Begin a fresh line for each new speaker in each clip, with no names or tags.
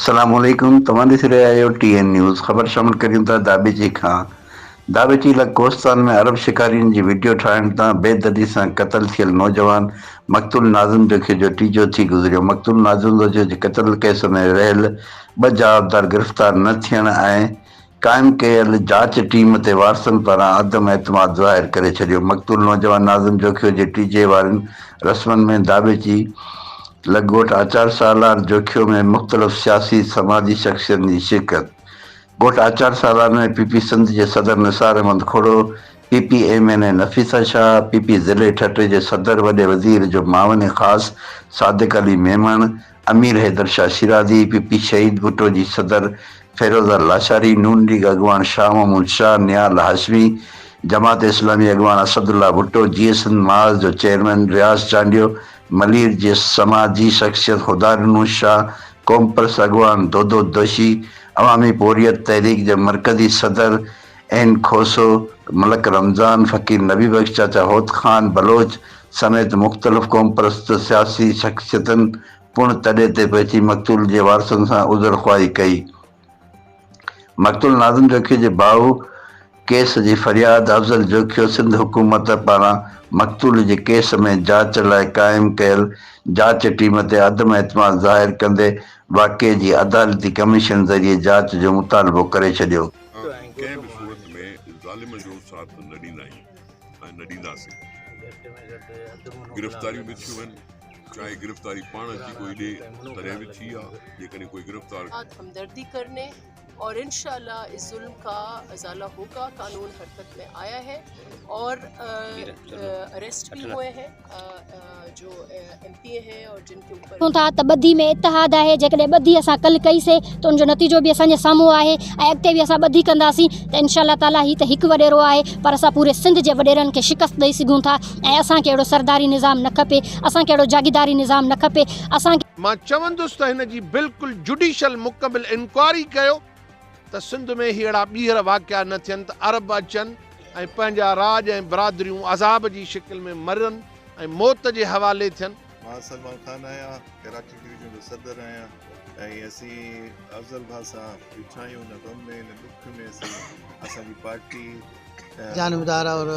अस्सलामुअलैकुम तव्हां ॾिसी रहिया आहियो TN न्यूज़। ख़बर शामिल करियूं था दाबेची खां। दाबेची कोस्तान में अरब शिकारियुनि जी वीडियो ठाहिण तां बेदर्दी सां क़तल थियल नौजवान मक़तूल नाज़िम जोखी जो टीजो थी गुज़रियो। मक़तूल नाज़िम जो क़तल केस में रहियल 2 जवाबदार गिरफ़्तार न थियण ऐं क़ाइमु कयल जांच टीम ते वारसनि पारां अदम एतमाद ज़ाहिर करे छॾियो। मक़तूल नौजवान नाज़िम जोखीअ जे टीजे वारनि रस्मनि में दाबेची लॻोट आचार सालार जोखियो में मुख़्तलिफ़ सियासी समाजी शख़्सियतनि जी शिरकत। ॻोठ आचार सालार में PP सिंध जे सदर Nisar Ahmad खोड़ो, PP MNA Nafisa Shah, PP ज़िले ठटे जे सदर वॾे वज़ीर जो मावन ख़ासि सादिक अली मेमण, अमीर हैदर शाह शिराज़ी, PP शहीद भुट्टो जी सदर फ़िरोज़ा लाशारी, नून लीग अॻवान शाह महमूद शाह, नियाल हाशमी, जमात इस्लामी अॻवान असदुल्ला भुट्टो, GS माज़ जो चेयरमैन रियाज़ चांडियो, मलीर जे समाजी शख़्सियत खुदारनू शाह, कॉम्पर्स अॻवान दोदो दोशी, अवामी बोरियत तहरीक जे मरकज़ी सदर एन खोसो, मलक रमज़ान, फ़कीर नबी बख्श, चाचा होद ख़ान बलोच समेत मुख़्तलिफ़ क़ौमपरस्त सियासी शख़्सियतनि पुण तॾे ते पहुची मक़तूल जे वारसनि सां उज़र ख़्वाही कई। मक़तूल नाज़िम जोखी जे भाउ केस जी फरियाद अफ़ज़ल जोखियो सिंध हुकूमत पारां मक़तूल जे केस में जांच लाइ क़ाइमु कयल जांच टीम ते अदम एतमाद ज़ाहिर कंदे वाक़िए जी अदालती कमीशन ज़रिए जांच जो मुतालबो करे छॾियो।
कंहिं बि सूरत में ज़ालिम जो साथ न ॾींदा आहियूं ऐं न ॾींदासीं। गिरफ़्तारियूं बि थियूं आहिनि, चाहे गिरफ़्तारी पाण अची कोई ॾे तॾहिं बि थी आहे, जेकॾहिं कोई गिरफ़्तार
हमदर्दी करने और इंशाल्लाह इस जुल्म का अज़ाला होगा। कानून हरकत में आया है और अरेस्ट भी हुए हैं जो MP हैं और जिनके ऊपर
था त ॿधी में इतिहाद आहे। जेकॾहिं ॿधी असां कल्ह कईसीं त उनजो नतीजो बि असांजे साम्हूं आहे ऐं अॻिते बि असां ॿधी कंदासीं त इंशाअल्लाह ताला ही त हिकु वॾेरो आहे, पर असां पूरे सिंध जे वॾेरनि खे शिकस्त ॾेई सघूं था ऐं असांखे अहिड़ो सरदारी निज़ाम न खपे, असांखे अहिड़ो जागीदारी निज़ाम न खपे। असांखे
मां चवंदुसि त हिन जी बिल्कुलु जुडिशल मुकमिल इंक्वायरी कयो त सिंध में हीअड़ा ॿीहर वाक़िया न थियनि त अरब अचनि ऐं पंहिंजा राज ऐं बरादरियूं अज़ाब जी शिकिल में मरनि ऐं मौत जे हवाले थियनि।
मां सलमान खान आहियां, कराची डिवीज़न जो सदर आहियां ऐं असीं अफ़ज़ल भाउ सां बीठा आहियूं न ग़म में न दुख में। असांजी पार्टी
जानबदार और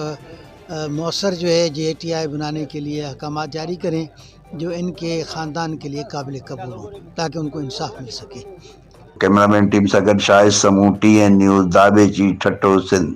मौसर जो है JTI बनाने के लिए अहकाम जारी करें जो इनके ख़ानदान के लिए काबिल कबूल हो ताकि उनको इंसाफ मिल सके।
कैमरामैन टीम सां गॾु शाहिद समूह TN न्यूज़ दाबेची ठट्टो सिंध।